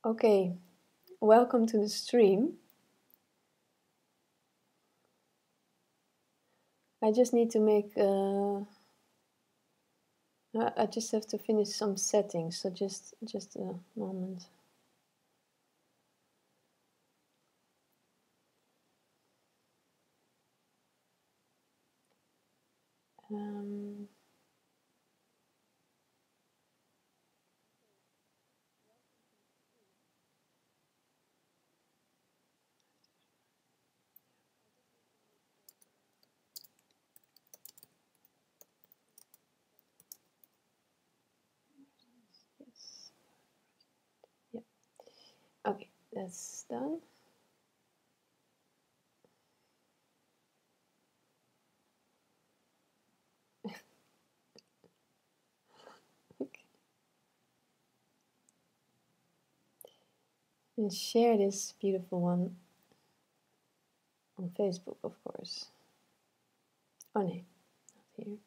Okay, welcome to the stream. I just need to make, I just have to finish some settings, so just a moment. Yes. Yeah. Okay, that's done. Okay. And share this beautiful one on Facebook, of course. Oh no, not here.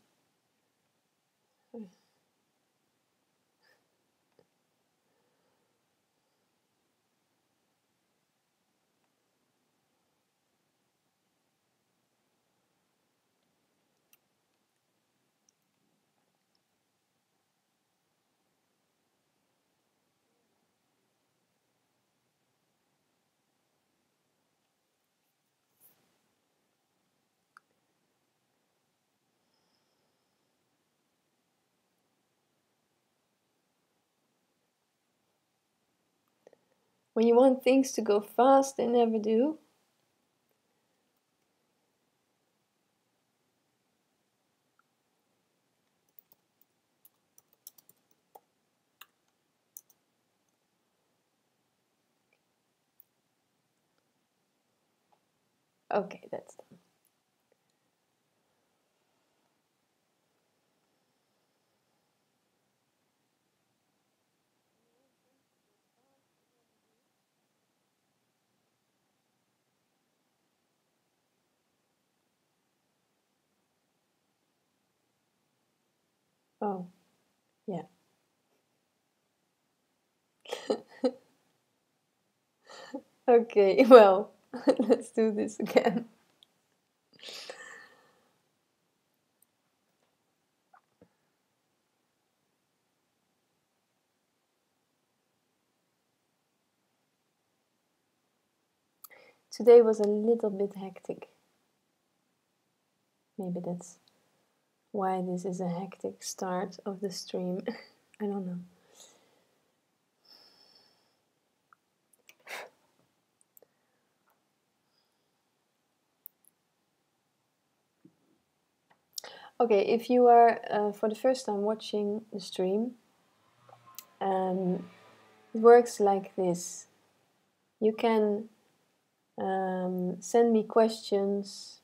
When you want things to go fast, they never do. Okay, that's done. Oh, yeah. Okay, well, let's do this again. Today was a little bit hectic. Maybe that's why this is a hectic start of the stream. I don't know. Okay, if you are for the first time watching the stream, it works like this. You can send me questions,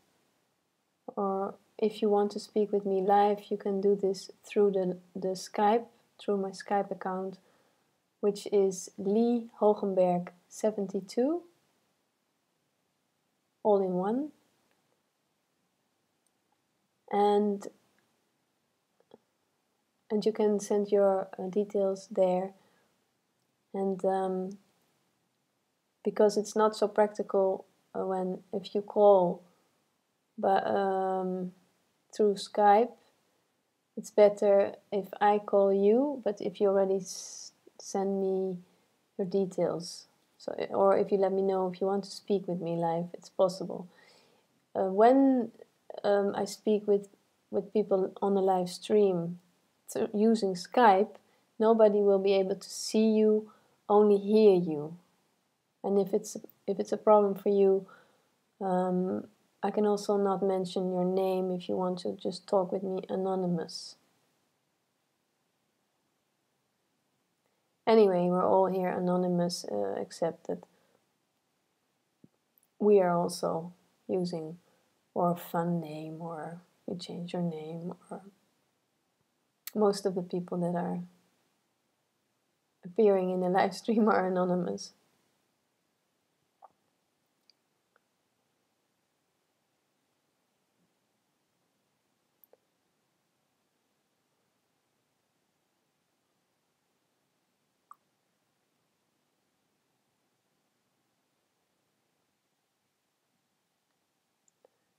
or if you want to speak with me live, you can do this through the Skype, through my Skype account, which is Lee Hogenberg 72, all in one. And and you can send your details there. And because it's not so practical if you call but through Skype, it's better if I call you, but if you already send me your details, so, or if you let me know if you want to speak with me live, it's possible. When I speak with people on a live stream using Skype, nobody will be able to see you, only hear you. And if it's a problem for you, I can also not mention your name if you want to just talk with me anonymous. Anyway, we're all here anonymous, except that we are also using or a fun name, or you change your name, or most of the people that are appearing in the live stream are anonymous.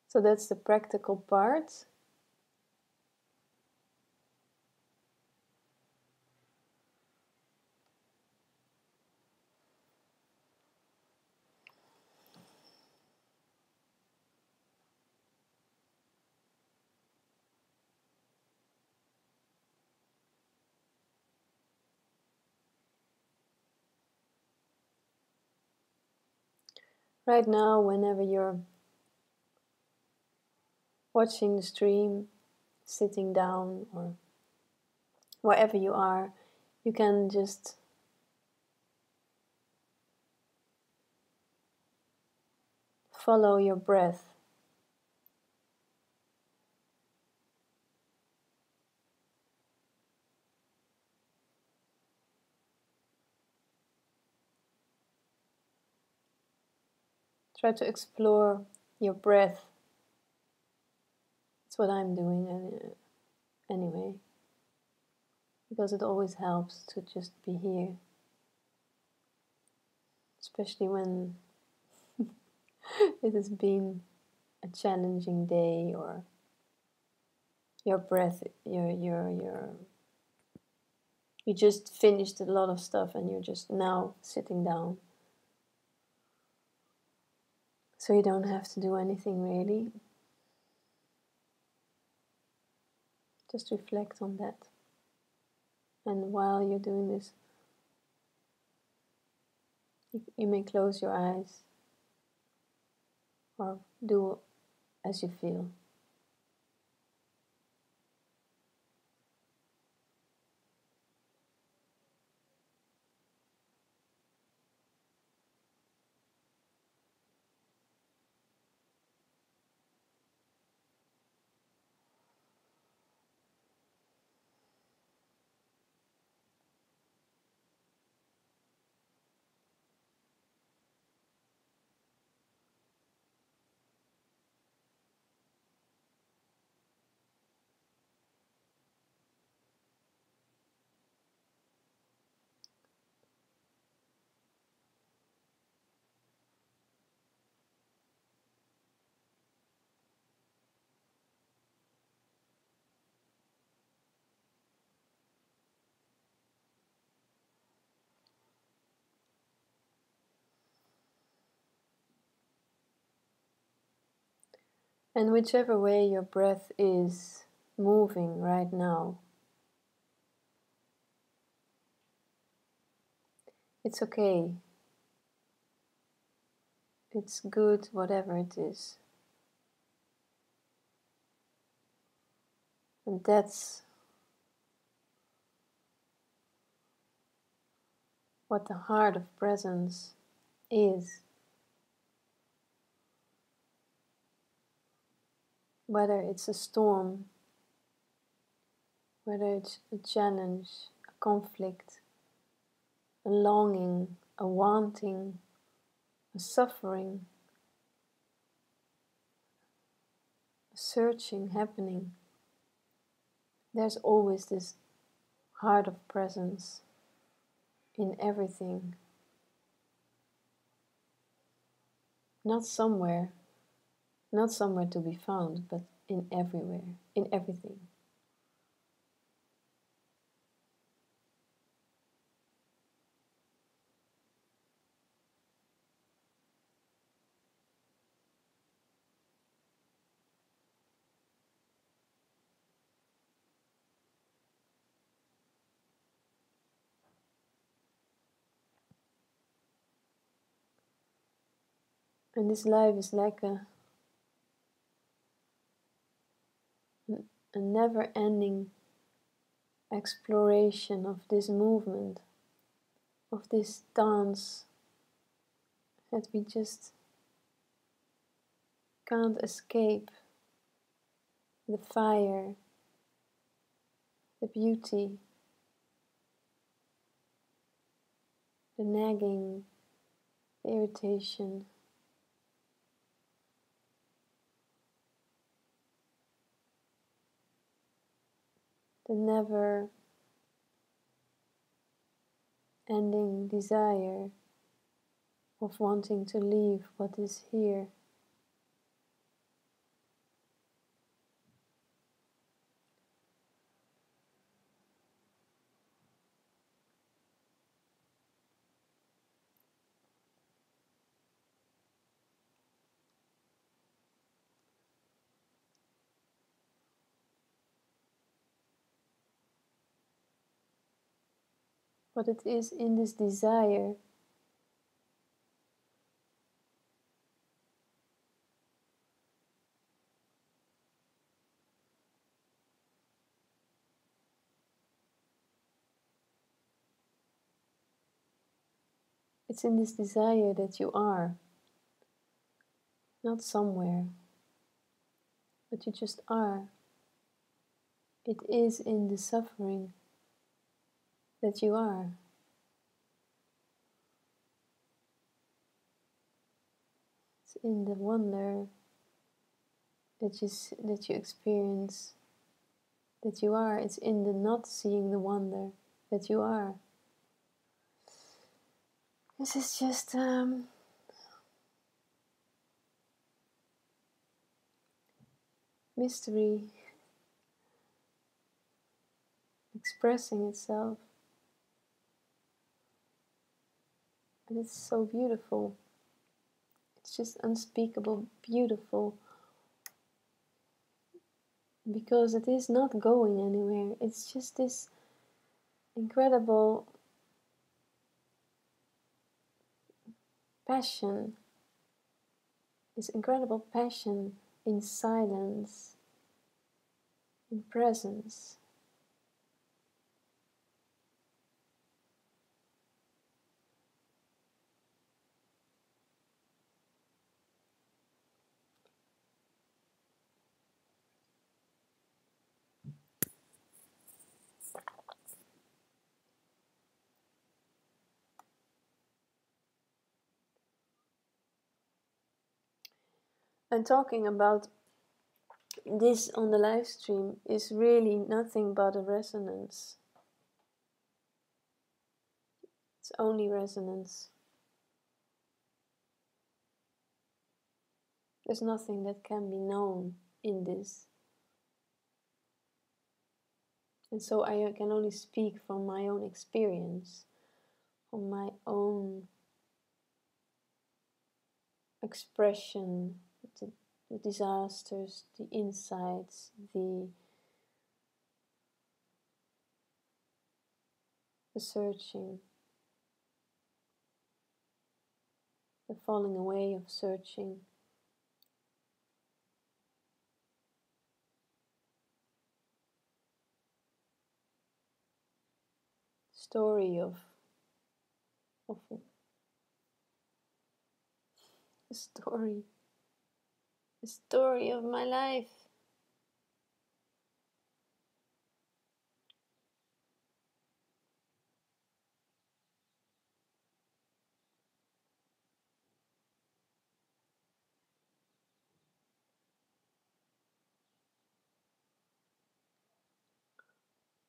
So that's the practical part. Right now, whenever you're watching the stream, sitting down, or wherever you are, you can just follow your breath. Try to explore your breath. That's what I'm doing anyway, because it always helps to just be here, especially when it has been a challenging day, or your breath, you just finished a lot of stuff and you're just now sitting down. So you don't have to do anything really. Just reflect on that. And while you're doing this, you may close your eyes or do as you feel. And whichever way your breath is moving right now, it's okay. It's good, whatever it is. And that's what the heart of presence is. Whether it's a storm, whether it's a challenge, a conflict, a longing, a wanting, a suffering, a searching happening, there's always this heart of presence in everything. Not somewhere to be found, but in everywhere, in everything. And this life is like a never-ending exploration of this movement, of this dance that we just can't escape. The fire, the beauty, the nagging, the irritation. The never ending desire of wanting to leave what is here. But it is in this desire it's in this desire that you are, not somewhere, but you just are. It is in the suffering that you are. It's in the wonder that you experience that you are. It's in the not seeing the wonder that you are. This is just mystery expressing itself. And it's so beautiful. It's just unspeakable beautiful. Because it is not going anywhere. It's just this incredible passion. This incredible passion in silence, in presence. And talking about this on the live stream is really nothing but a resonance. It's only resonance. There's nothing that can be known in this. And so I can only speak from my own experience, from my own expression, the disasters, the insights, the searching, the falling away of searching. Story of the story of my life.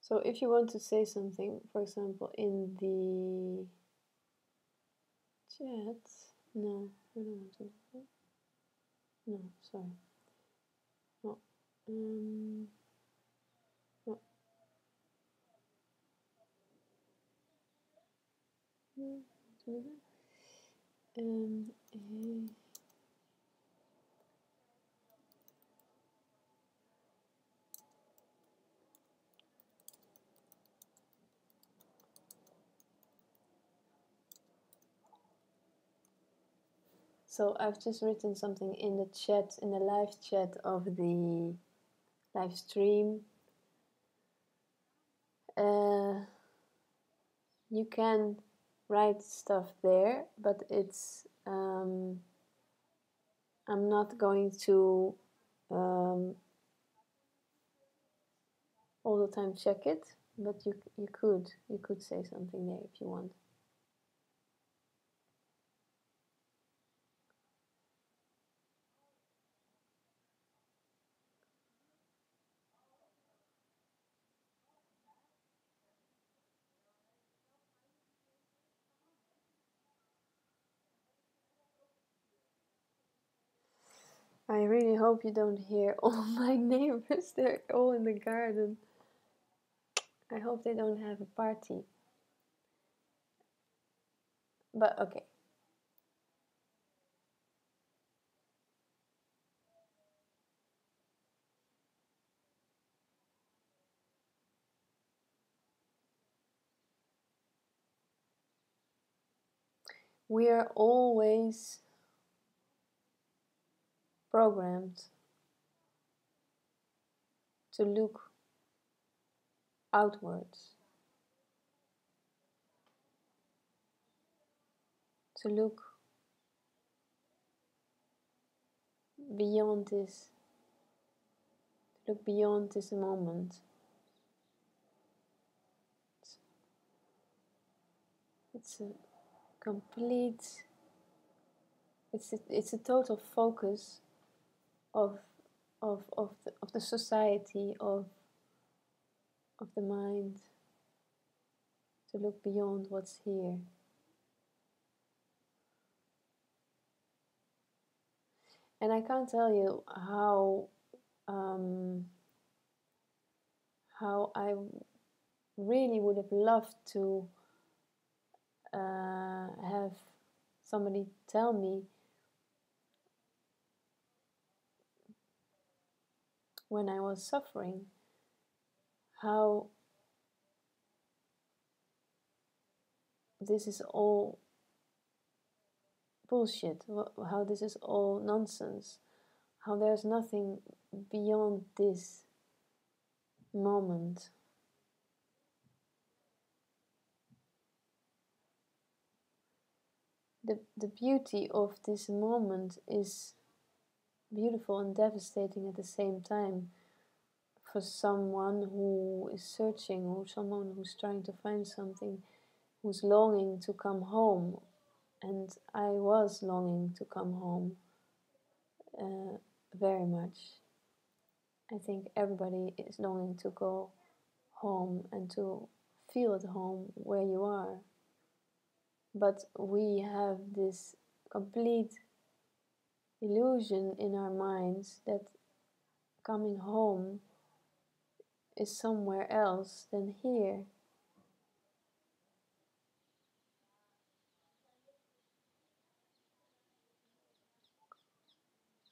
So if you want to say something, for example, in the chat, no, I don't want to do that. No, sorry. No. No. So I've just written something in the chat, in the live chat of the live stream. You can write stuff there, but it's I'm not going to all the time check it, but you could say something there if you want. I really hope you don't hear all my neighbors. They're all in the garden. I hope they don't have a party. But okay. We are always programmed to look outwards, to look beyond this, to look beyond this moment. It's a complete, it's a total focus of the society, of the mind, to look beyond what's here. And I can't tell you how I really would have loved to have somebody tell me when I was suffering how this is all bullshit, how this is all nonsense, how there's nothing beyond this moment. The beauty of this moment is beautiful and devastating at the same time for someone who is searching, or someone who's trying to find something, who's longing to come home. And I was longing to come home very much. I think everybody is longing to go home and to feel at home where you are. But we have this complete illusion in our minds that coming home is somewhere else than here.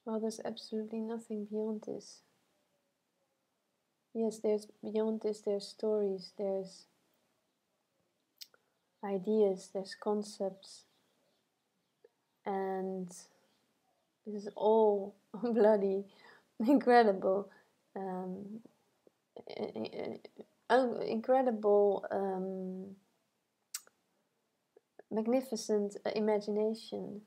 Well, there's absolutely nothing beyond this. Yes, there's beyond this, there's stories, there's ideas, there's concepts, and this is all bloody incredible, incredible, magnificent imagination.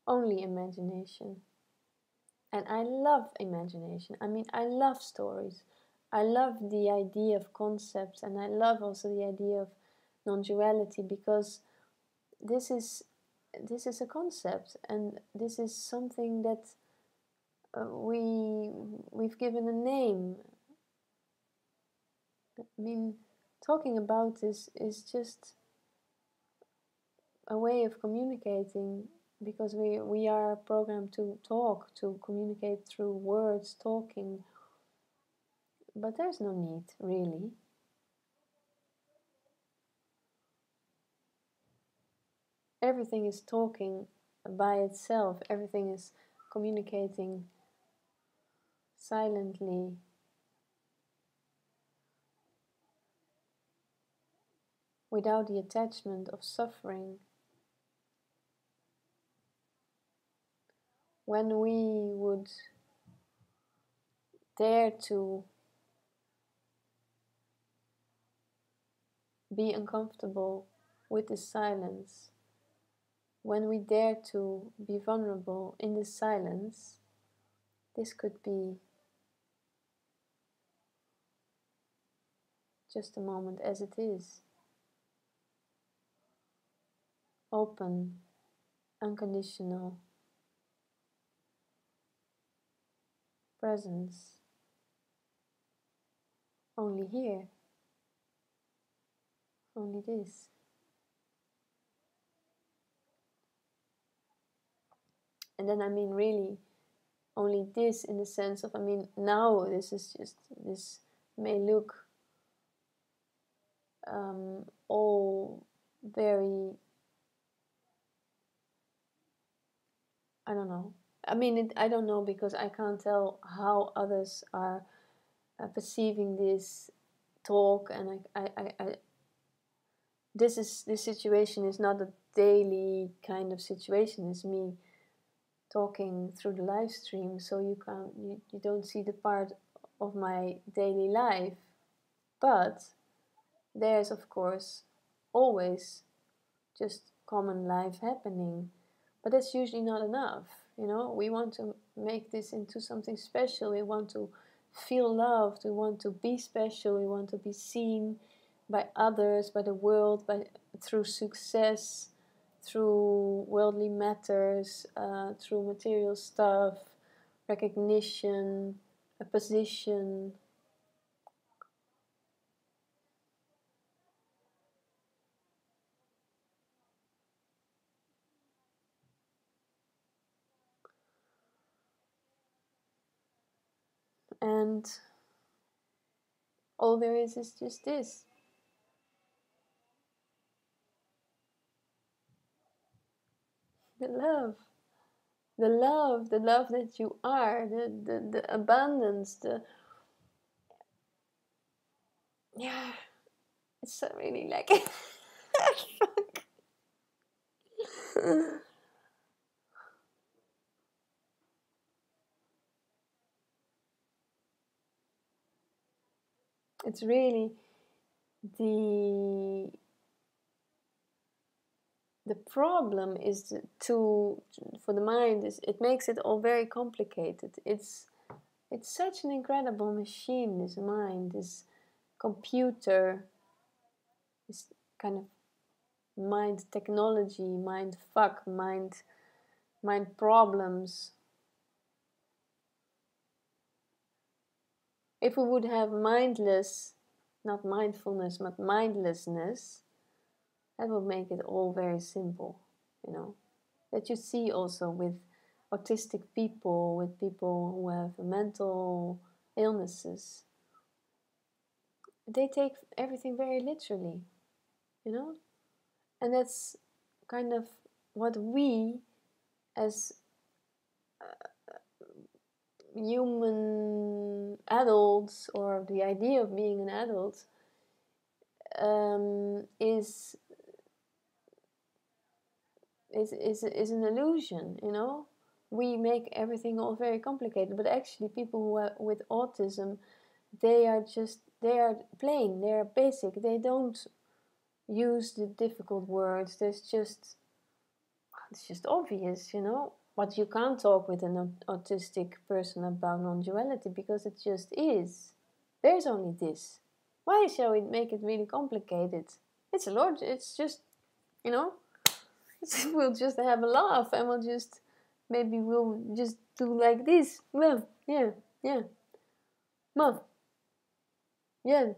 Only imagination. And I love imagination. I mean, I love stories. I love the idea of concepts, and I love also the idea of non-duality, because this is a concept, and this is something that we've given a name. I mean, talking about this is just a way of communicating, because we are programmed to talk, to communicate through words, talking. But there's no need, really. Everything is talking by itself. Everything is communicating silently. Without the attachment of suffering. When we would dare to be uncomfortable with the silence, when we dare to be vulnerable in the silence, this could be just a moment as it is. Open, unconditional presence. Only here. Only this. And then, I mean, really, only this in the sense of, I mean, now this is just, this may look all very, I don't know. I mean, I don't know, because I can't tell how others are perceiving this talk, and this situation is not a daily kind of situation. It's me talking through the live stream, so you don't see the part of my daily life. But there's, of course, always just common life happening. But that's usually not enough. You know, we want to make this into something special. We want to feel loved. We want to be special. We want to be seen by others, by the world, through success, through worldly matters, through material stuff, recognition, a position. And all there is just this. The love. The love that you are, the abundance, yeah, it's so really like, it's really the problem is for the mind is it makes it all very complicated. It's such an incredible machine, this mind, this computer, this kind of mind technology, mind fuck, mind problems. If we would have mindless, not mindfulness, but mindlessness, that would make it all very simple, you know. That you see also with autistic people, with people who have mental illnesses. They take everything very literally, you know. And that's kind of what we, as human adults, or the idea of being an adult, is an illusion, you know. We make everything all very complicated, but actually people who are with autism, they are plain, they are basic, they don't use the difficult words. It's just obvious, you know. But you can't talk with an autistic person about non-duality, because it just is. There's only this. Why shall we make it really complicated? It's a lot. It's just, we'll just have a laugh, and maybe we'll just do like this. Well, yeah, yeah. Mom, yeah.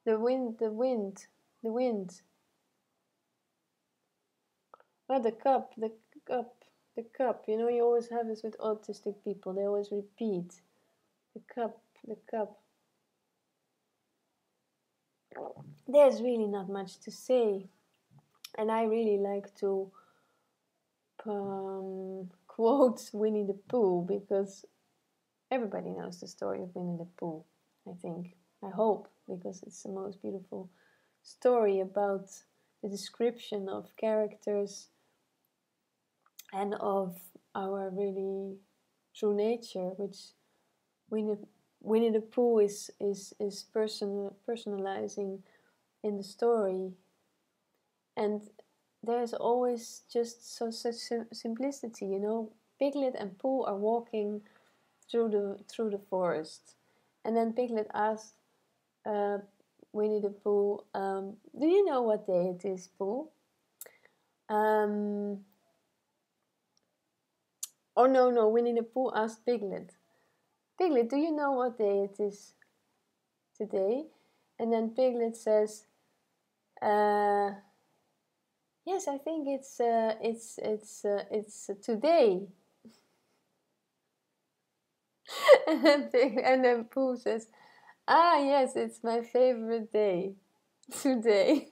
The wind, the wind, the wind. Oh, the cup, the cup, the cup. You always have this with autistic people. They always repeat the cup, the cup. There's really not much to say, and I really like to quote Winnie the Pooh, because everybody knows the story of Winnie the Pooh, I think. I hope, because it's the most beautiful story about the description of characters and of our really true nature, which Winnie the Pooh is personalizing in the story. And there's always just such simplicity, Piglet and Pooh are walking through the forest, and then Piglet asked Winnie the Pooh, "Do you know what day it is, Pooh?" Oh no, Winnie the Pooh asked Piglet, "Piglet, do you know what day it is today?" And then Piglet says, "Yes, I think it's today." and then Pooh says, "Ah, yes, it's my favorite day, today."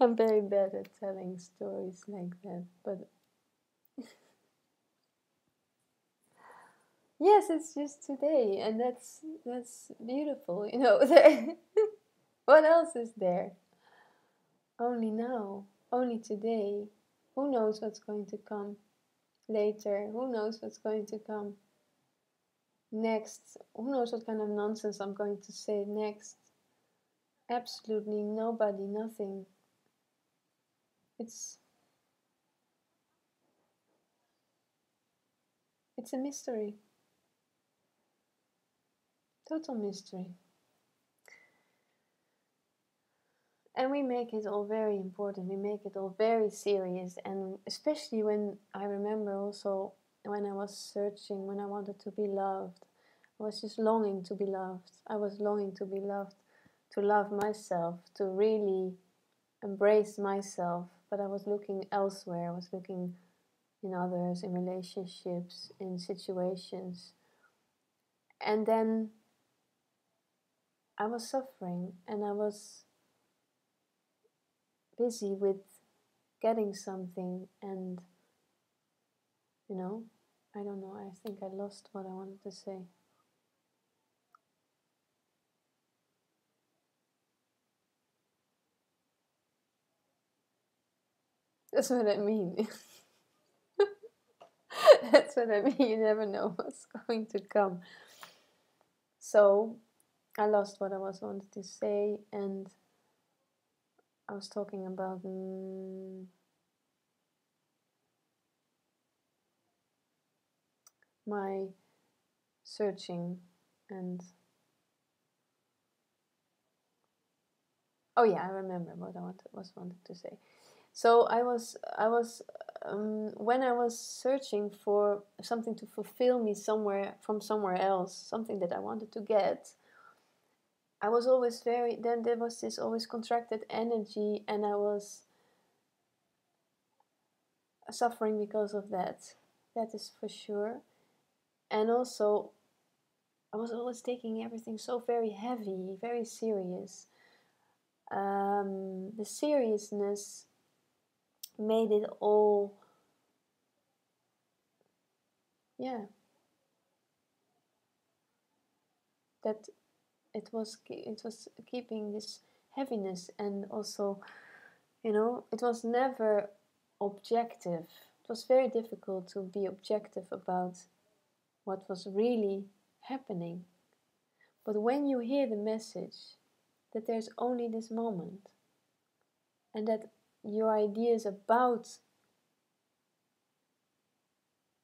I'm very bad at telling stories like that, but yes, it's just today, and that's beautiful. What else is there? Only now, only today. Who knows what's going to come later? Who knows what's going to come next? Who knows what kind of nonsense I'm going to say next? Absolutely nobody, nothing. It's a mystery. Total mystery. And we make it all very important. We make it all very serious. And especially when I remember also when I was searching, when I wanted to be loved, I was just longing to be loved. I was longing to be loved, to love myself, to really embrace myself. But I was looking elsewhere. I was looking in others, in relationships, in situations. And then I was suffering, and I was busy with getting something, and I don't know, I think I lost what I wanted to say. That's what I mean. That's what I mean. You never know what's going to come. So I lost what I wanted to say, and I was talking about my searching, and oh yeah, I remember what I wanted to say. So I was when I was searching for something to fulfill me somewhere else, something that I wanted to get, I was always then there was this always contracted energy, and I was suffering because of that. That is for sure. And also, I was always taking everything so very heavy, very serious. The seriousness made it all, yeah, that it was keeping this heaviness, and also, it was never objective. It was very difficult to be objective about what was really happening. But when you hear the message that there's only this moment, and that your ideas about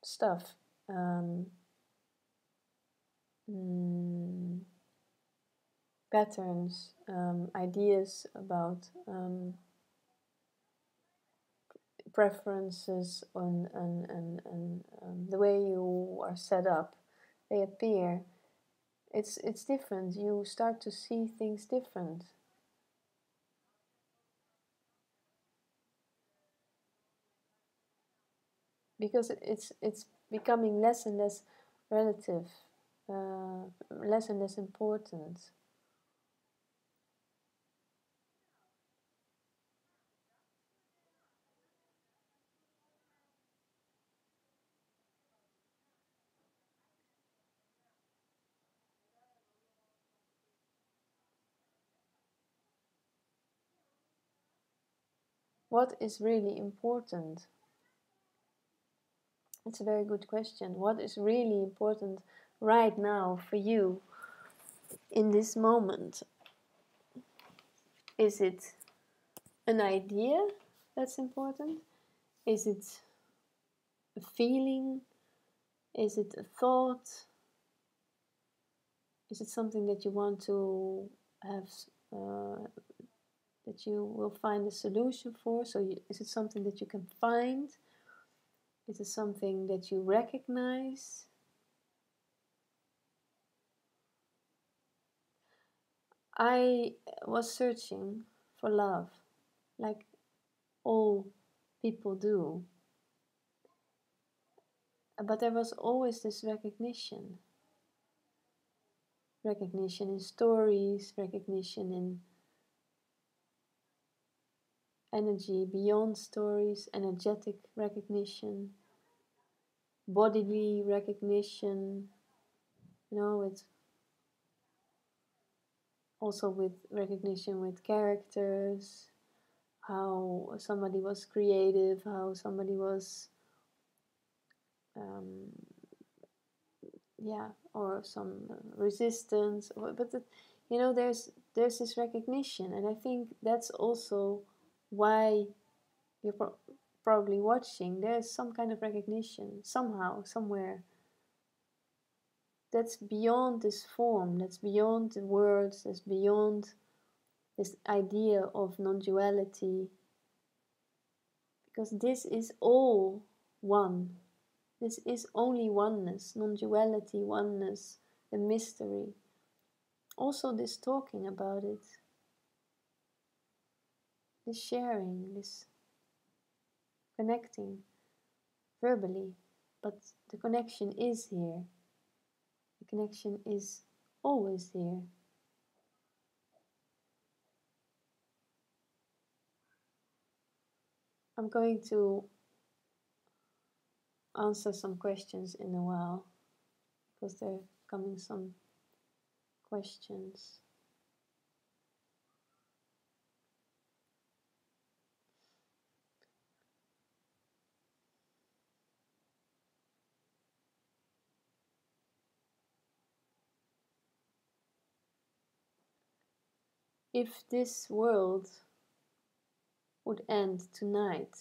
stuff, um, mm, patterns, ideas about preferences and the way you are set up, they appear. It's different. You start to see things different. Because it's becoming less and less relative, less and less important. What is really important? It's a very good question. What is really important right now for you in this moment? Is it an idea that's important? Is it a feeling? Is it a thought? Is it something that you want to have, that you will find a solution for? Is it something that you can find? Is it something that you recognize? I was searching for love, like all people do. But there was always this recognition in stories, recognition in energy beyond stories, energetic recognition, bodily recognition, with also with recognition with characters, how somebody was creative, how somebody was or some resistance, but there's this recognition, and I think that's also why you're probably watching. There's some kind of recognition somehow, somewhere, that's beyond this form, that's beyond the words, that's beyond this idea of non-duality, because this is all one. This is only oneness, non-duality, oneness, the mystery. Also this talking about it, this sharing, this connecting verbally, but the connection is here. The connection is always here. I'm going to answer some questions in a while, because there are coming some questions. If this world would end tonight,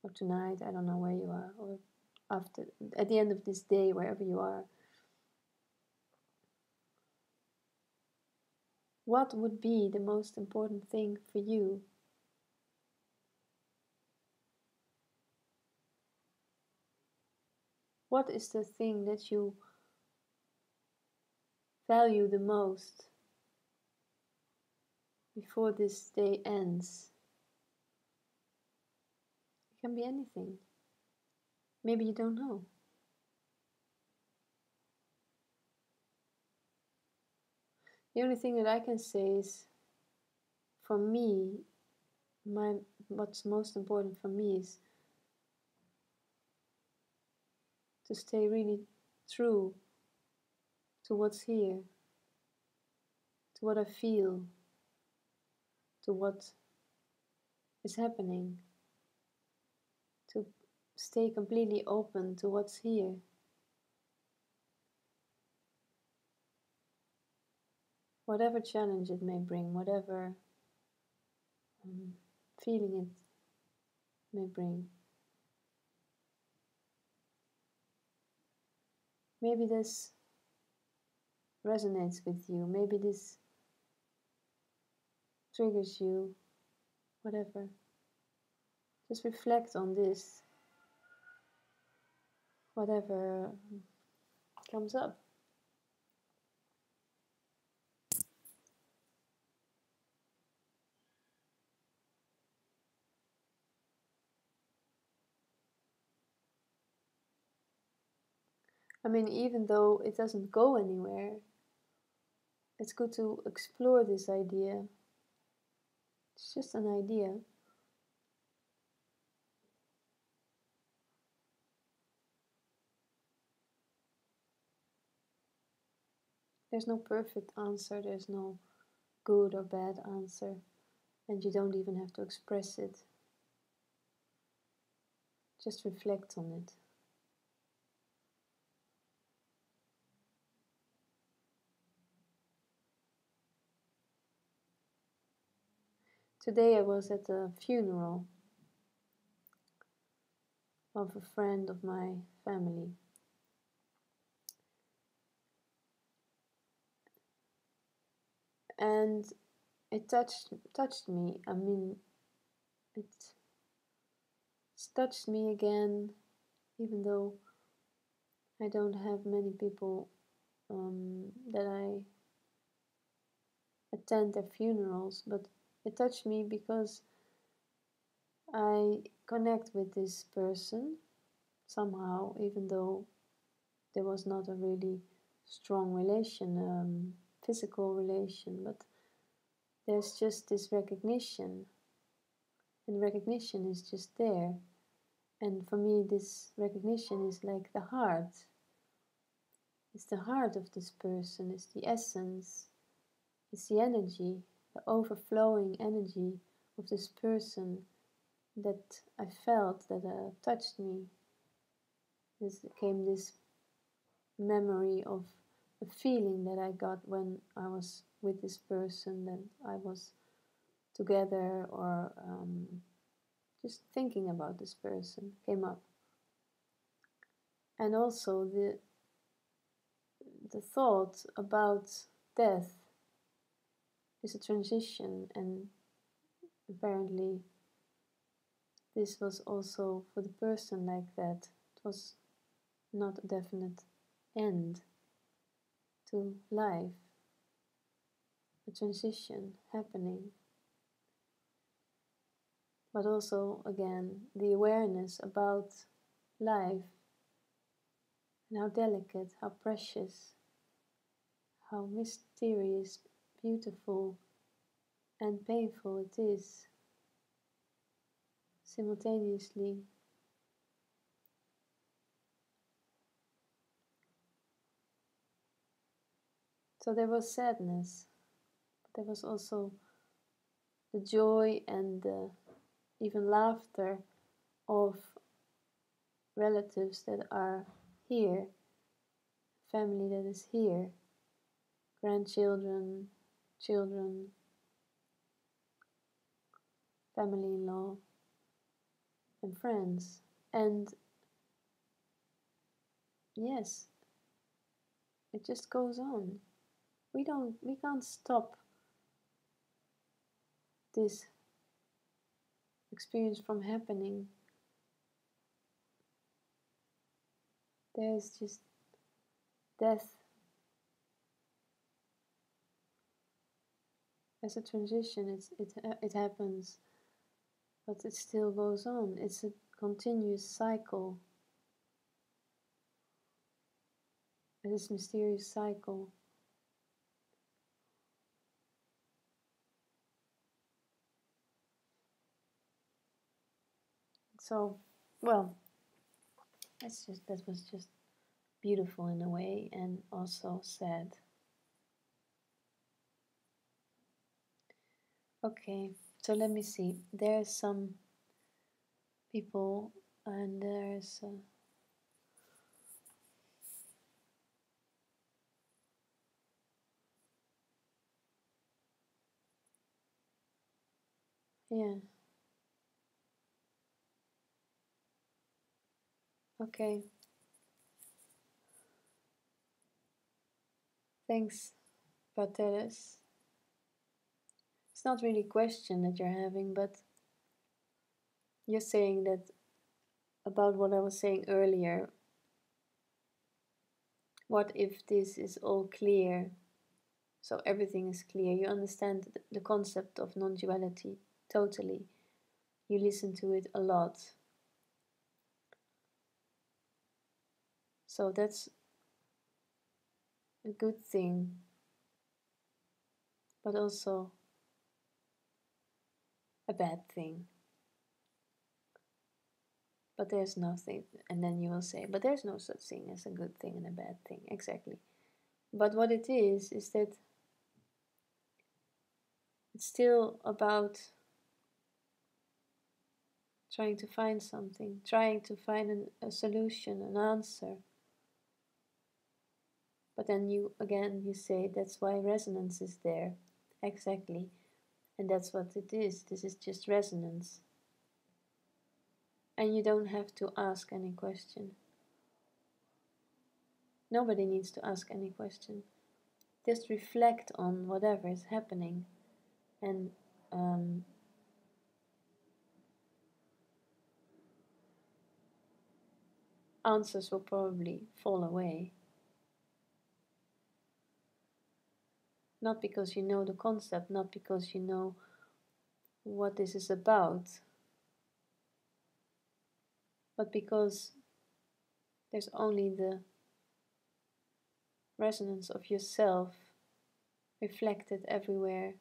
or tonight, I don't know where you are, or at the end of this day, wherever you are, what would be the most important thing for you? What is the thing that you value the most before this day ends? It can be anything. Maybe you don't know. The only thing that I can say is, for me, what's most important for me is to stay really true to what's here, to what I feel, to what is happening, to stay completely open to what's here. Whatever challenge it may bring, whatever feeling it may bring. Maybe this resonates with you. Maybe this triggers you, whatever. Just reflect on this, whatever comes up. I mean, even though it doesn't go anywhere, it's good to explore this idea. It's just an idea. There's no perfect answer, there's no good or bad answer, and you don't even have to express it. Just reflect on it. Today I was at a funeral of a friend of my family. And it touched me. I mean, it's touched me again, even though I don't have many people that I attend their funerals, but it touched me because I connect with this person somehow, even though there was not a really strong relation, physical relation, but there's just this recognition, and recognition is just there. And for me, this recognition is like the heart. It's the heart of this person, it's the essence, it's the energy, the overflowing energy of this person that I felt, that touched me. This came this memory of a feeling that I got when I was with this person, that I was together, or just thinking about this person came up. And also the thought about death is a transition, and apparently this was also for the person like that. It was not a definite end to life, a transition happening. But also, again, the awareness about life and how delicate, how precious, how mysterious, beautiful, and painful it is simultaneously. So there was sadness, but there was also the joy and even laughter of relatives that are here, family that is here, grandchildren, children, family-in-law, and friends. And yes, it just goes on. We can't stop this experience from happening. There's just death as a transition. It happens, but it still goes on. It's a continuous cycle. This mysterious cycle. So, well, that was just beautiful in a way, and also sad. Okay, so let me see. There's some people, and there's yeah. Okay. Thanks, Pateres. It's not really a question that you're having, but you're saying that about what I was saying earlier. What if this is all clear? So everything is clear. You understand the concept of non-duality totally. You listen to it a lot. So that's a good thing, but also a bad thing. But there's nothing, and then you will say, but there's no such thing as a good thing and a bad thing. Exactly. But what it is that it's still about trying to find something, trying to find a solution, an answer. But then you say that's why resonance is there. Exactly. And that's what it is. This is just resonance. And you don't have to ask any question. Nobody needs to ask any question. Just reflect on whatever is happening. And answers will probably fall away. Not because you know the concept, not because you know what this is about, but because there's only the resonance of yourself reflected everywhere.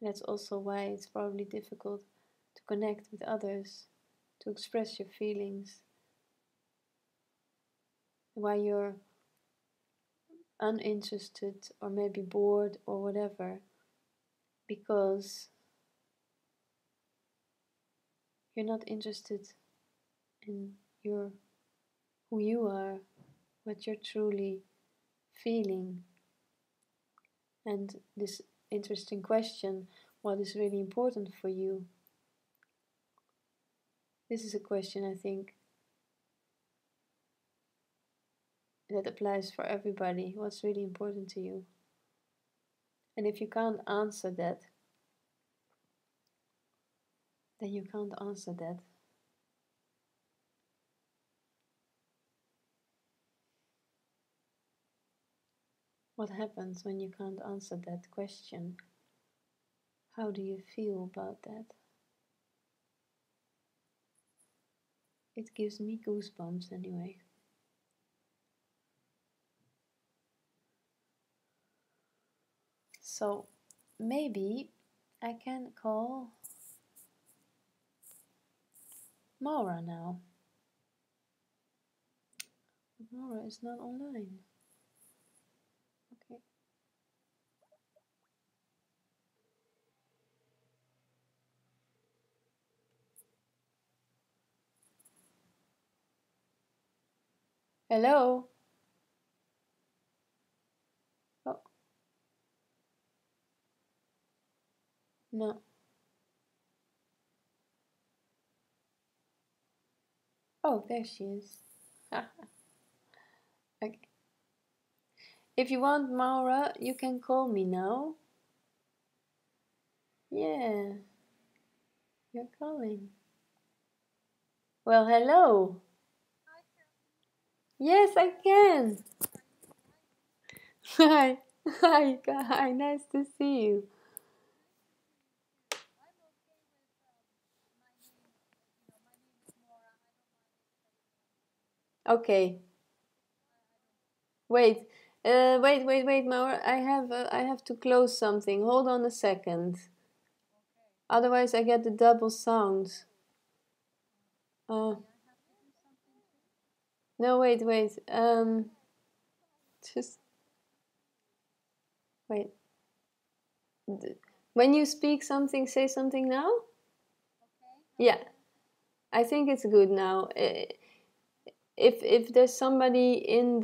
That's also why it's probably difficult to connect with others, to express your feelings, why you're uninterested or maybe bored or whatever, because you're not interested in who you are, what you're truly feeling. And this interesting question, what is really important for you? This is a question I think that applies for everybody. What's really important to you? And if you can't answer that, then you can't answer that. What happens when you can't answer that question? How do you feel about that? It gives me goosebumps anyway. So maybe I can call Maura now. Maura is not online. Okay. Hello? Oh, no. Oh, there she is. Okay. If you want, Maura, you can call me now. Yeah, you're calling. Well, hello. Yes, I can. Hi. Hi, hi, nice to see you. Okay. Wait. Wait, Maura. I have to close something. Hold on a second. Otherwise, I get the double sound. Uh, no, wait. Just wait. When you speak something, say something now. Yeah, I think it's good now. If there's somebody in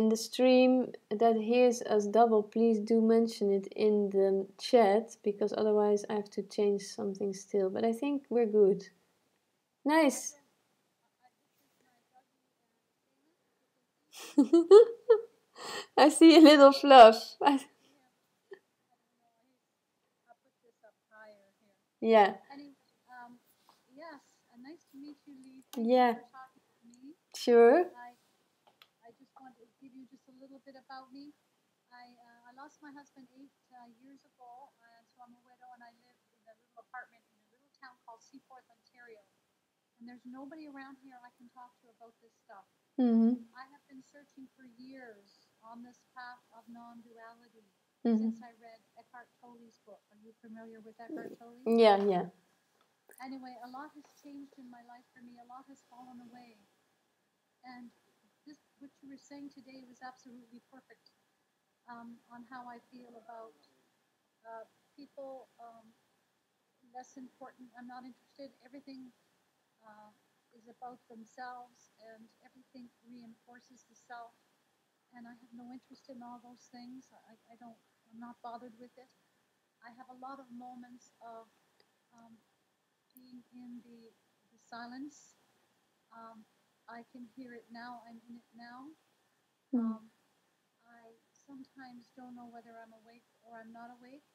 the stream that hears us double, please do mention it in the chat, because otherwise I have to change something still. But I think we're good. Nice. I see a little fluff. I'll put this up higher here. Yeah. Anyway, yes, nice to meet you, Lee. Thank Yeah. you for talking to me. Sure. I just want to give you just a little bit about me. I lost my husband 8 years ago, and so I'm a widow, and I live in a little apartment in a little town called Seaforth, Ontario. And there's nobody around here I can talk to about this stuff. I have been searching for years on this path of non-duality since I read Eckhart Tolle's book. Are you familiar with Eckhart Tolle? Yeah, yeah. Anyway, a lot has changed in my life for me. A lot has fallen away. And this, what you were saying today was absolutely perfect on how I feel about people less important. I'm not interested. Everything is about themselves, and everything reinforces the self. And I have no interest in all those things. I don't. I'm not bothered with it. I have a lot of moments of um, being in the silence. I can hear it now. I'm in it now. I sometimes don't know whether I'm awake or I'm not awake.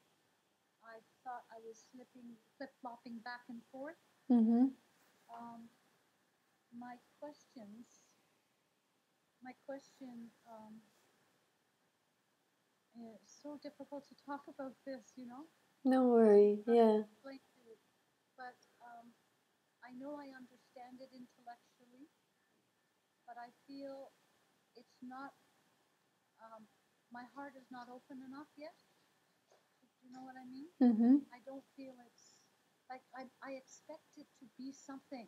I thought I was slipping, flip flopping back and forth. My questions, my question is so difficult to talk about this, you know. No worry. Yeah. But I know I understand it intellectually, but I feel it's not. My heart is not open enough yet. Do you know what I mean? I don't feel it's like I expect it to be something.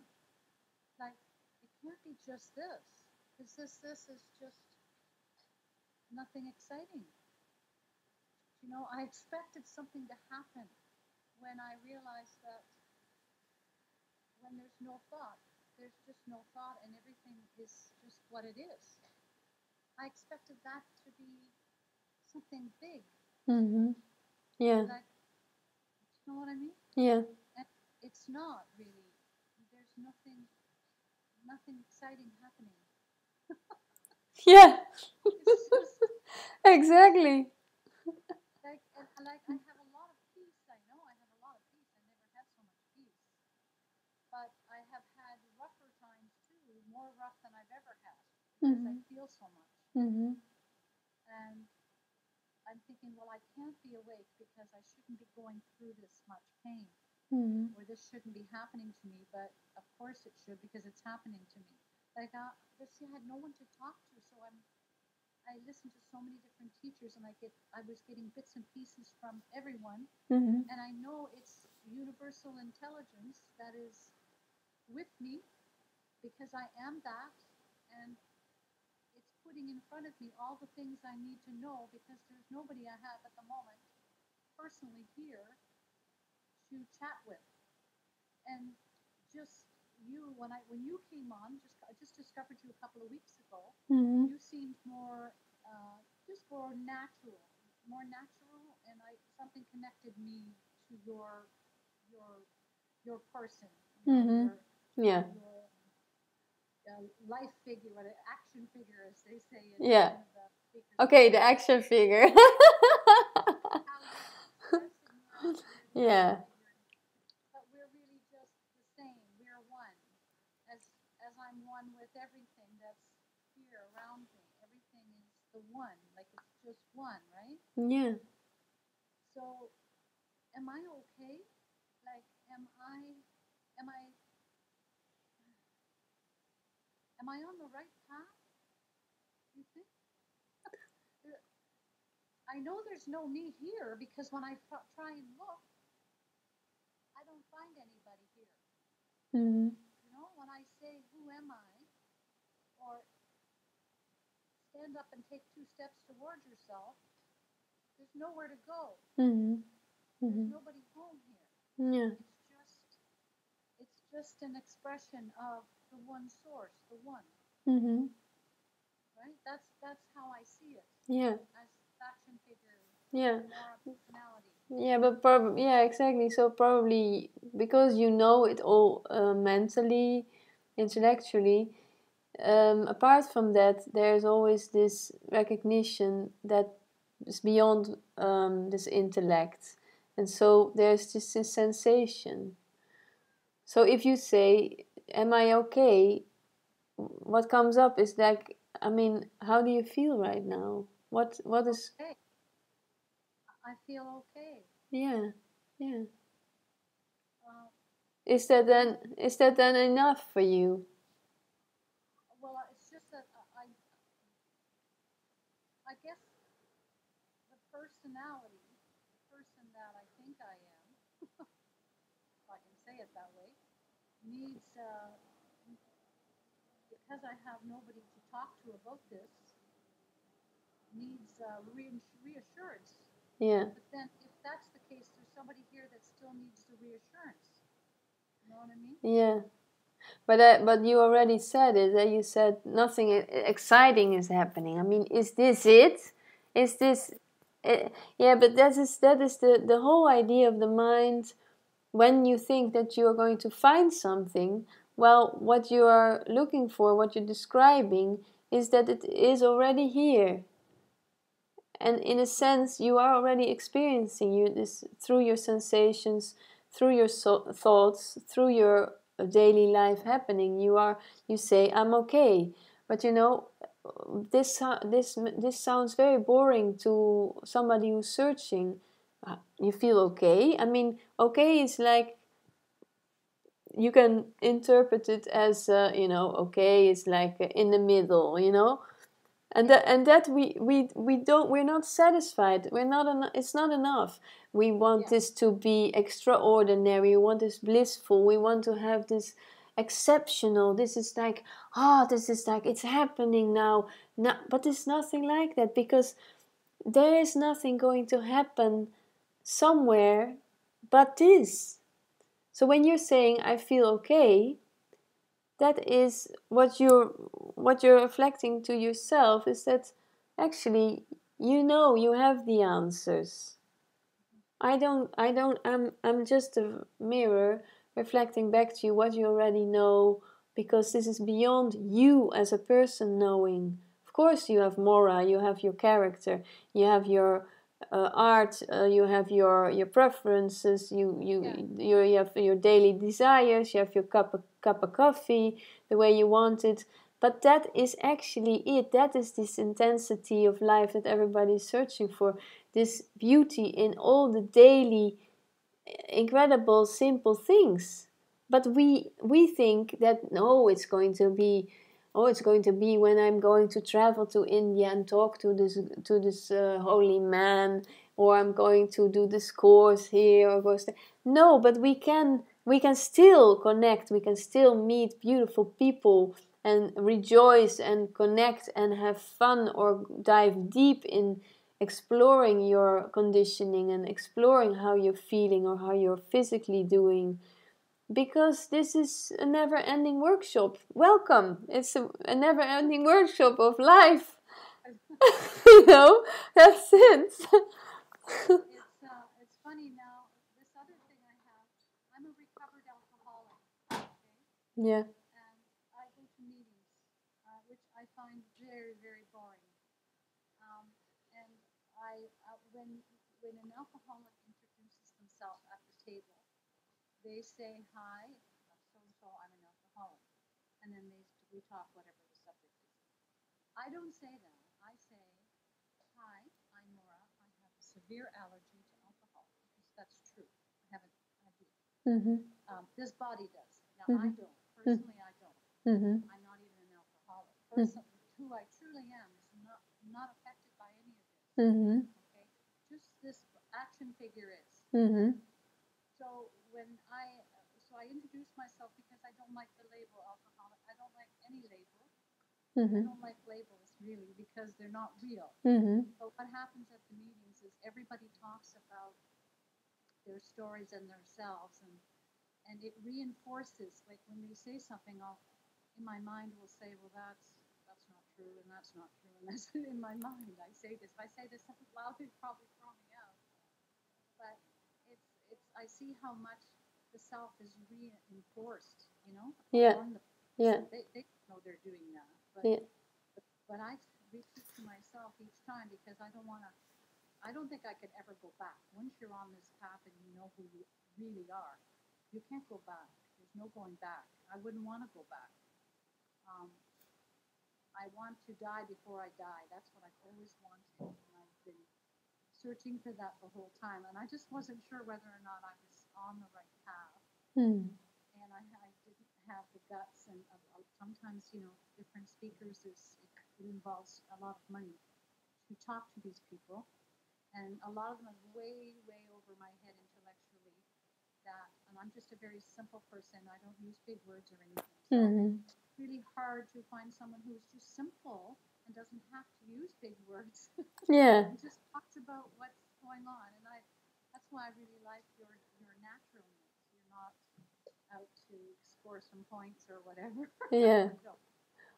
Like it can't be just this, because this is just nothing exciting. You know, I expected something to happen when I realized that when there's no thought, there's just no thought, and everything is just what it is. I expected that to be something big. Yeah. Like, you know what I mean? Yeah. And it's not really. There's nothing exciting happening. Yeah. It's just Exactly. like, and like I have a lot of peace. I know I have a lot of peace. I never had so much peace. But I have had rougher times too, more rough than I've ever had, because I feel so much. And I'm thinking, well, I can't be awake because I shouldn't be going through this much pain, or this shouldn't be happening to me. But of course it should, because it's happening to me. Like, see, I had no one to talk to, so I listened to so many different teachers, and I was getting bits and pieces from everyone, and I know it's universal intelligence that is with me, because I am that, and it's putting in front of me all the things I need to know, because there's nobody I have at the moment personally here to chat with. And just you, when you came on, I just discovered you a couple of weeks ago. You seemed more just more natural, and something connected me to your person, Yeah. your life figure, or the action figure, as they say in Yeah. the Okay, the action figure. Yeah. But we're really just the same. We're one. As I'm one with everything that's here around me. Everything is the one. Like it's just one, right? Yeah. So am I okay? Like am I am I on the right path? You think? I know there's no me here, because when I try and look, I don't find anybody here. You know, when I say, who am I? Or stand up and take 2 steps towards yourself, there's nowhere to go. There's nobody home here. Yeah. It's just an expression of the one source, the one. Right? That's how I see it. Yeah. As action figure. Yeah. More personality. Yeah, but probably, yeah, exactly. So probably because you know it all mentally, intellectually, apart from that, there's always this recognition that is beyond this intellect. And so there's just this sensation. So if you say, am I okay? What comes up is like, I mean, how do you feel right now? What is... Okay. I feel okay. Yeah, yeah. Uh, Is that then enough for you? well, it's just that I guess the personality, the person that I think I am, if I can say it that way, needs, because I have nobody to talk to about this, needs reassurance. Yeah. But then, if that's the case, there's somebody here that still needs the reassurance. You know what I mean? Yeah. But you already said it. That you said nothing exciting is happening. I mean, is this it? Is this? Yeah, but that is the whole idea of the mind. When you think that you are going to find something, well, what you are looking for, what you're describing, is that it is already here. And in a sense, you are already experiencing this through your sensations, through your thoughts, through your daily life happening. You say, I'm okay. But this sounds very boring to somebody who's searching. You feel okay? I mean, okay is like, you can interpret it as okay is like in the middle, and that we're not satisfied. It's not enough. We want this to be extraordinary. We want this blissful. We want to have this exceptional. This is like, it's happening now. No, but it's nothing like that, because there is nothing going to happen somewhere but this. So when you're saying I feel okay, that is what you're reflecting to yourself, is that actually you have the answers. I'm just a mirror reflecting back to you what you already know, because this is beyond you as a person knowing. Of course you have Mora, you have your character, you have your art, you have your preferences, you have your daily desires, you have your cup of coffee the way you want it. But that is actually it. That is this intensity of life that everybody is searching for. This beauty in all the daily, incredible, simple things. But we think that, no, it's going to be when I'm going to travel to India and talk to this holy man, or I'm going to do this course here or course there. No, but we can still connect. We can still meet beautiful people and rejoice and connect and have fun, or dive deep in exploring your conditioning and exploring how you're feeling or how you're physically doing, because this is a never-ending workshop. Welcome. It's a never-ending workshop of life. That's it. It's funny now. This other thing I have, I'm a recovered alcoholic. Okay, Yeah. and I go to meetings, which I find very, very boring. And when an alcoholic introduces themselves at the table, they say, "Hi, so and so. I'm an alcoholic," and then we talk whatever the subject is. I don't say that. I say, "Hi, I'm Nora. I have a severe allergy to alcohol," because that's true. I haven't had it. Mm-hmm. This body does. Now, I don't. Personally, I don't. Mm-hmm. I'm not even an alcoholic. Personally, who I truly am is not affected by any of this. Mm-hmm. Okay? Just this action figure is. Mm-hmm. So I introduce myself because I don't like the label alcoholic. I don't like any label. I don't like labels really, because they're not real. Mm-hmm. But what happens at the meetings is everybody talks about their stories and themselves, and it reinforces. Like when they say something, in my mind will say, well, that's not true, and that's not true, and that's in my mind. I say this. If I say this out loud, they'd probably throw me out. But I see how much the self is reinforced, Yeah. on Yeah. They know they're doing that, Yeah. but I repeat to myself each time because I don't want to. I don't think I could ever go back. Once you're on this path and you know who you really are, you can't go back. There's no going back. I wouldn't want to go back. Um, I want to die before I die. That's what I've always wanted, and I've been searching for that the whole time. And I just wasn't sure whether or not I was on the right path. Hmm. And I didn't have the guts. And sometimes, different speakers, it involves a lot of money to talk to these people. And a lot of them are way, way over my head intellectually. And I'm just a very simple person. I don't use big words or anything. So Mm-hmm. it's really hard to find someone who's just simple and doesn't have to use big words. Yeah. And just talks about what's going on. And that's why I really like your naturalness. You're not out to score some points or whatever. Yeah. No.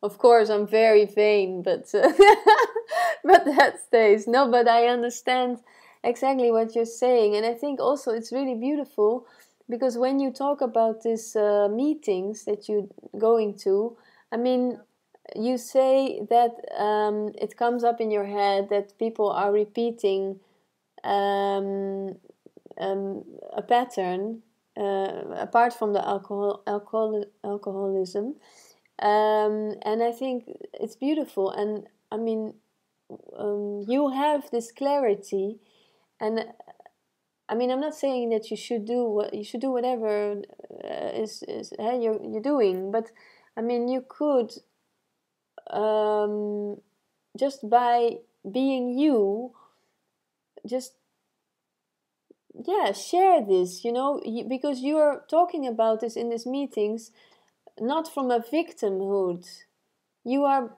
Of course, I'm very vain, but but that stays. No, but I understand exactly what you're saying, and I think also it's really beautiful because when you talk about these meetings that you're going to, I mean, you say that it comes up in your head that people are repeating um, a pattern apart from the alcoholism. And I think it's beautiful. And I mean, you have this clarity, and I mean, I'm not saying that you should do whatever you're doing, but I mean, you could just by being you, just share this, because you are talking about this in these meetings, not from a victimhood. You are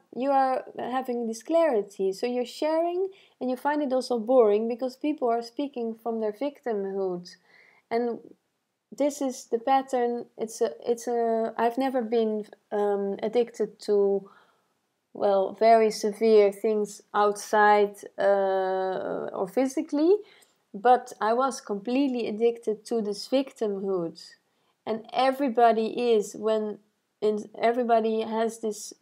having this clarity, so you're sharing, and you find it also boring because people are speaking from their victimhood, and this is the pattern. It's a I've never been addicted to, well, very severe things outside or physically, but I was completely addicted to this victimhood. And everybody is, everybody has this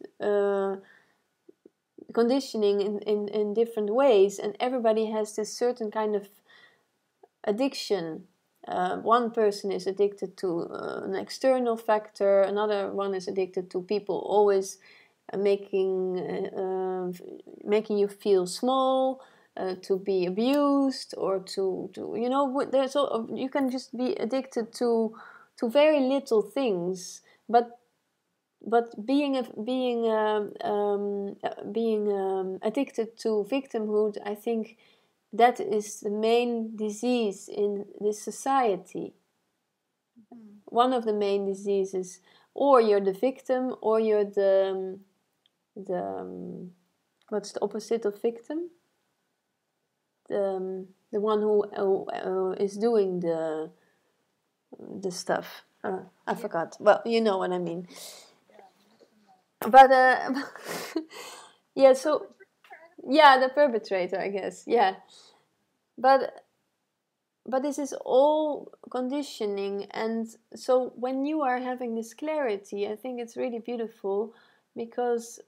conditioning in different ways, and everybody has this certain kind of addiction. One person is addicted to an external factor, another one is addicted to people always making you feel small, to be abused, or to there's you can just be addicted to very little things, but being addicted to victimhood, I think that is the main disease in this society. Mm-hmm. One of the main diseases. Or you're the victim, or you're the what's the opposite of victim? The one who is doing the stuff. I forgot. Well, you know what I mean. But yeah. So yeah, the perpetrator, I guess. Yeah, but this is all conditioning, and so when you are having this clarity, I think it's really beautiful because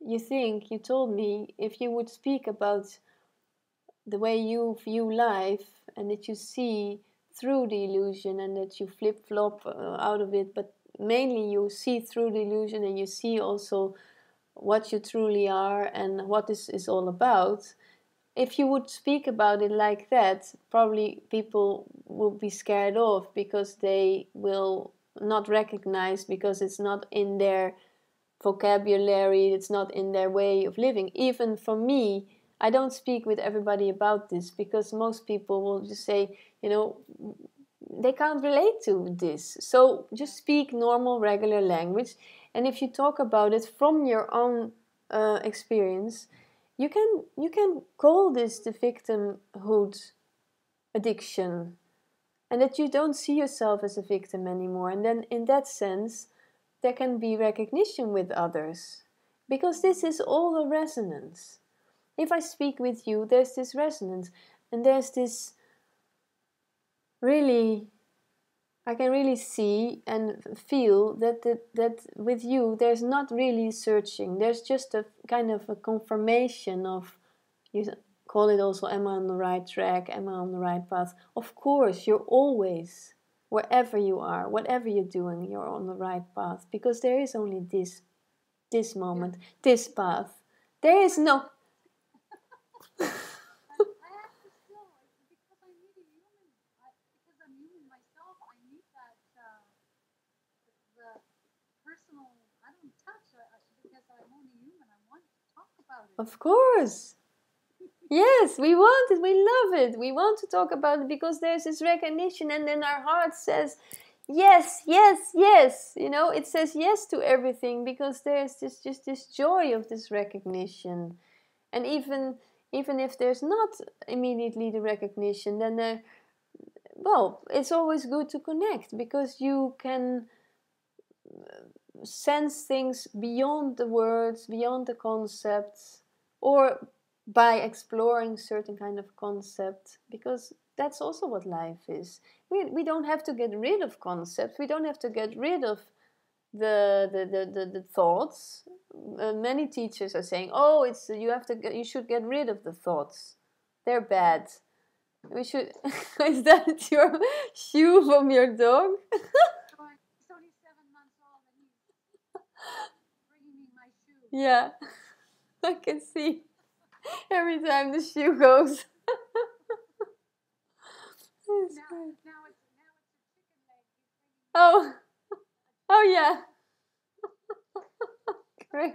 you told me, if you would speak about the way you view life and that you see through the illusion and that you flip-flop out of it, but mainly you see through the illusion and you see also what you truly are and what this is all about. If you would speak about it like that, probably people will be scared off because they will not recognize, because it's not in their vocabulary, it's not in their way of living. Even for me, I don't speak with everybody about this because most people will just say, they can't relate to this. So just speak normal, regular language. And if you talk about it from your own experience, you can call this the victimhood addiction, and that you don't see yourself as a victim anymore. And then in that sense, there can be recognition with others, because this is all the resonance. If I speak with you, there's this resonance, and there's this really I can really see and feel that with you, there's not really searching. There's just a kind of a confirmation of, you call it also, am I on the right track? Am I on the right path? Of course, you're always, wherever you are, whatever you're doing, you're on the right path, because there is only this moment, this path. There is no. I have to still, because I need a human, because I'm human myself, I need that, the personal, I don't touch, because I'm only human, I want to talk about it. Of course. Yes, we want it, we love it. We want to talk about it because there's this recognition, and then our heart says, yes, yes, yes. You know, it says yes to everything because there's just this joy of this recognition. And even if there's not immediately the recognition, then well, it's always good to connect because you can sense things beyond the words, beyond the concepts, or by exploring certain kind of concept, because that's also what life is. We don't have to get rid of concepts. We don't have to get rid of the thoughts. Many teachers are saying, "Oh, it's you should get rid of the thoughts. They're bad. We should." Is that your shoe from your dog? He's only 7 months old and he's bringing me my shoe. Yeah, I can see every time the shoe goes. Now it's a chicken leg. Oh, oh yeah. Great,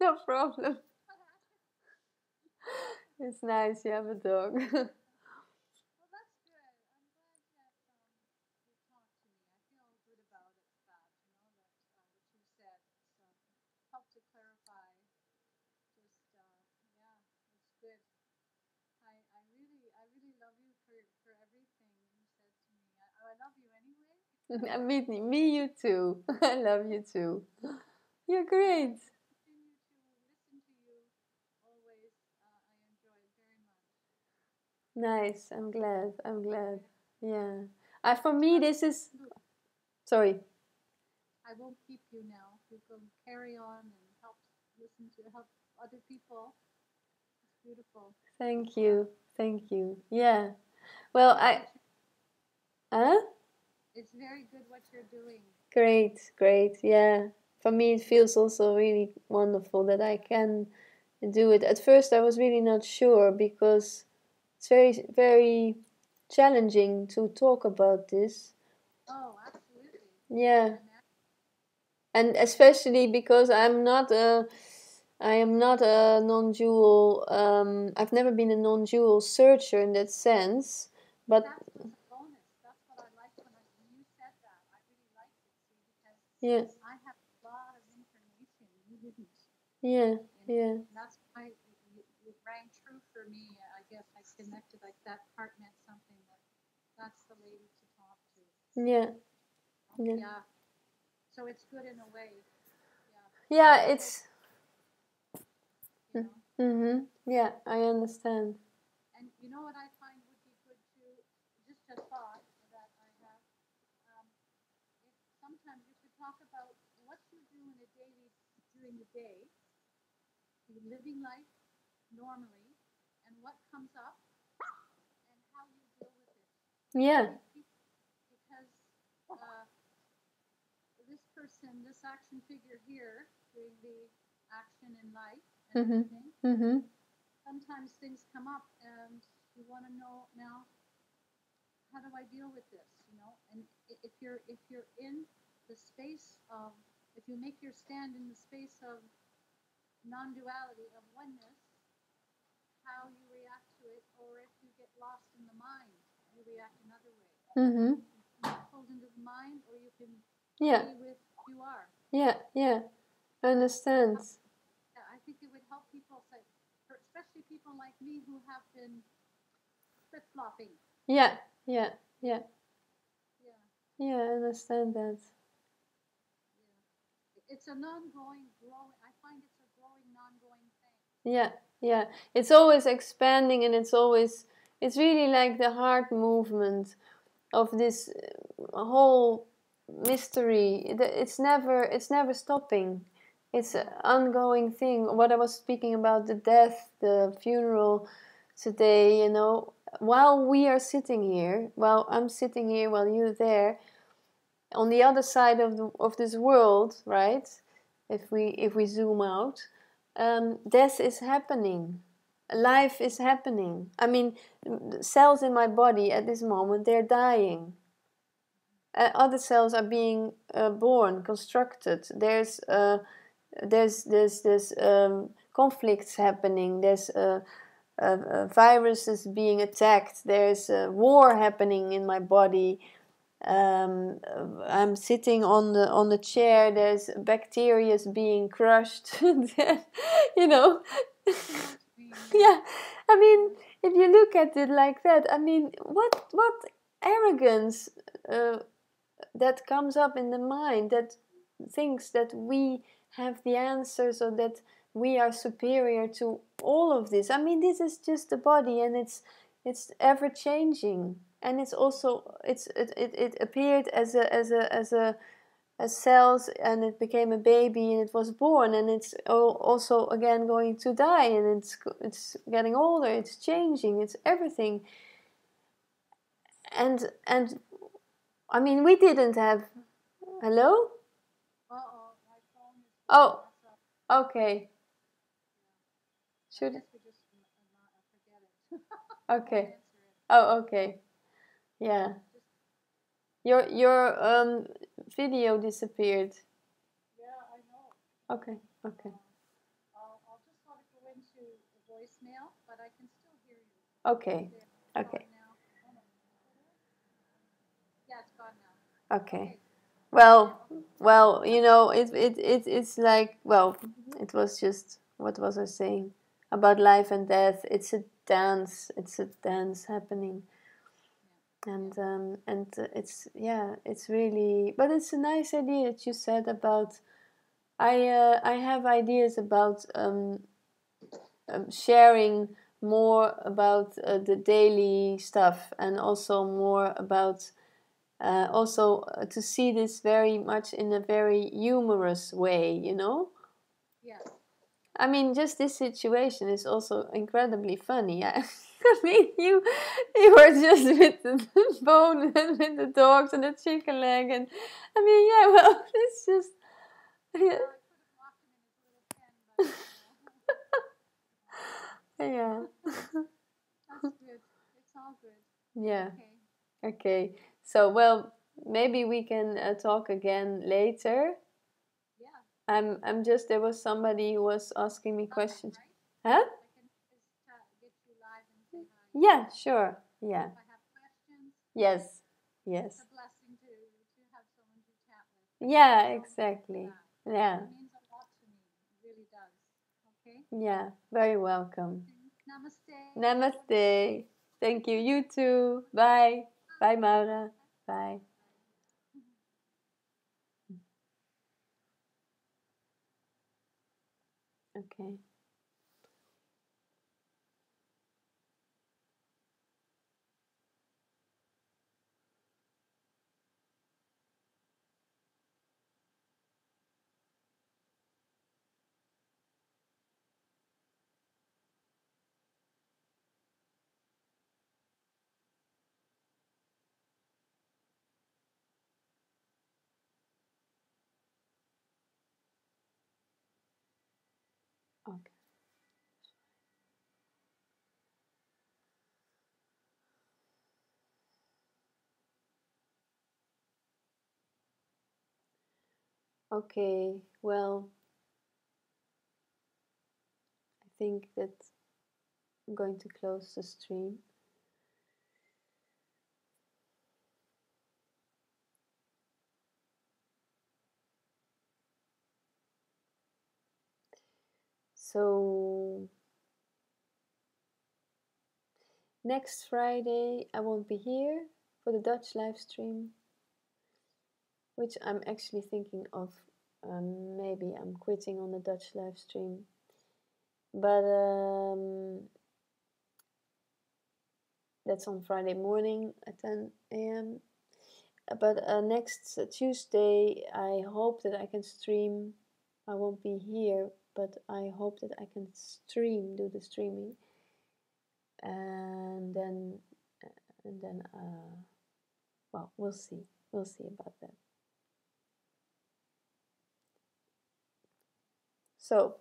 no problem. It's nice you have a dog. Well, that's good. I'm glad that you talked to me. I feel good about it. That what you said helped to clarify. Just yeah, it's good. I really love you for everything you said to me. I love you anyway. Me, you too. I love you too. You're great. Continue to listen to you always. I enjoy it very much. Nice. I'm glad. I'm glad. Yeah. For me, this is. Sorry. I won't keep you now. You can carry on and help other people. It's beautiful. Thank you. Thank you. Yeah. Well, Huh? It's very good what you're doing. Great. Great. Yeah. For me, it feels also really wonderful that I can do it. At first, I was really not sure because it's very, very challenging to talk about this. Oh, absolutely. Yeah. And especially because I am not a non-dual. I've never been a non-dual searcher in that sense. But that was a bonus. That's what I liked when you said that. I really liked it because yeah, I have a lot of information you didn't. yeah, yeah. That's why it rang true for me. I guess I connected, like that part meant something. That's the lady to talk to. Yeah, yeah. yeah. So it's good in a way. Yeah, it's. You know? Mm-hmm. Yeah, I understand. And you know what I find would be good too? Just a thought that I have. If sometimes you could talk about what you do during the day, you're living life normally, and what comes up, and how you deal with it. Yeah. Because this person, this action figure here, doing the action in life and everything, sometimes things come up and you want to know now, how do I deal with this? You know, and if you're in the space of, if you make your stand in the space of non-duality, of oneness, how you react to it, or if you get lost in the mind, you react another way. You can get pulled into the mind, or you can be with who you are. Yeah, I understand. I think it would help people, especially people like me who have been flip-flopping. Yeah, I understand that. It's an ongoing, I find it's a growing, non-going thing. Yeah. It's always expanding, and it's really like the heart movement. of this whole mystery. It's never stopping. It's an ongoing thing. What I was speaking about, the death, the funeral today, you know, while we are sitting here, while I'm sitting here, while you're there, on the other side of this world, right? If we zoom out, death is happening, life is happening. I mean, cells in my body at this moment, they're dying. Other cells are being born, constructed. There's conflicts happening. There's viruses being attacked. There's war happening in my body. I'm sitting on the chair. There's bacteria being crushed. You know. Yeah, I mean, if you look at it like that, I mean, what arrogance that comes up in the mind, that thinks that we have the answers or that we are superior to all of this. I mean, this is just the body, and it's ever changing, and it's also it appeared as cells, and it became a baby, and it was born, and it's also again going to die, and it's getting older, it's changing, it's everything. And I mean, we didn't have. Hello? Uh-oh, my phone is Oh, up. okay. I Should guess we just forget it. okay. Won't answer it. Oh, okay. Yeah. Just, Your video disappeared. yeah, I know. Okay. Okay. I'll just sort of go into the voicemail, but I can still hear you. Okay. There, it's Okay. gone now. Oh, no. Yeah, it's gone now. Okay. Well, you know, it's like, well, it was just, what was I saying about life and death? It's a dance. It's a dance happening. And it's, yeah, it's really, but it's a nice idea that you said about. I have ideas about sharing more about the daily stuff, and also more about to see this very much in a very humorous way, you know. Yes. I mean, just this situation is also incredibly funny. I mean, you were just with the bone and with the dogs and the chicken leg, and I mean, yeah, well, it's just yeah, Well, I could have locked him in his little pen, but yeah, that's good. It's all good. yeah. Okay. Okay, so well, maybe we can talk again later. Yeah. I'm just, there was somebody who was asking me Bye, questions. right? Huh? I can just get you live and say hi. Yeah, sure. Yeah. If I have questions, Yes. it's Yes. a blessing to have someone to chat with. Yeah, So, exactly. yeah, Yeah. it means a lot to me. It really does. Okay. Yeah. Very welcome. Namaste. Namaste. Thank you. You too. Bye. Bye, Maura. Bye. Okay. Okay. Okay. Well, I think that I'm going to close the stream. So next Friday I won't be here for the Dutch live stream, which I'm actually thinking of. Maybe I'm quitting on the Dutch live stream, but that's on Friday morning at 10 a.m. But next Tuesday, I hope that I can stream. I won't be here, but I hope that I can do the streaming, and then, well, we'll see. We'll see about that. So,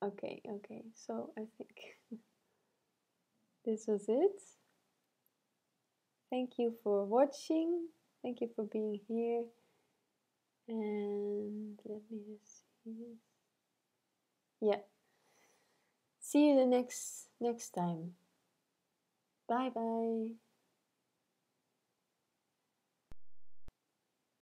okay. So I think this was it. Thank you for watching. Thank you for being here. And let me just see this. Yeah. See you the next time. Bye bye.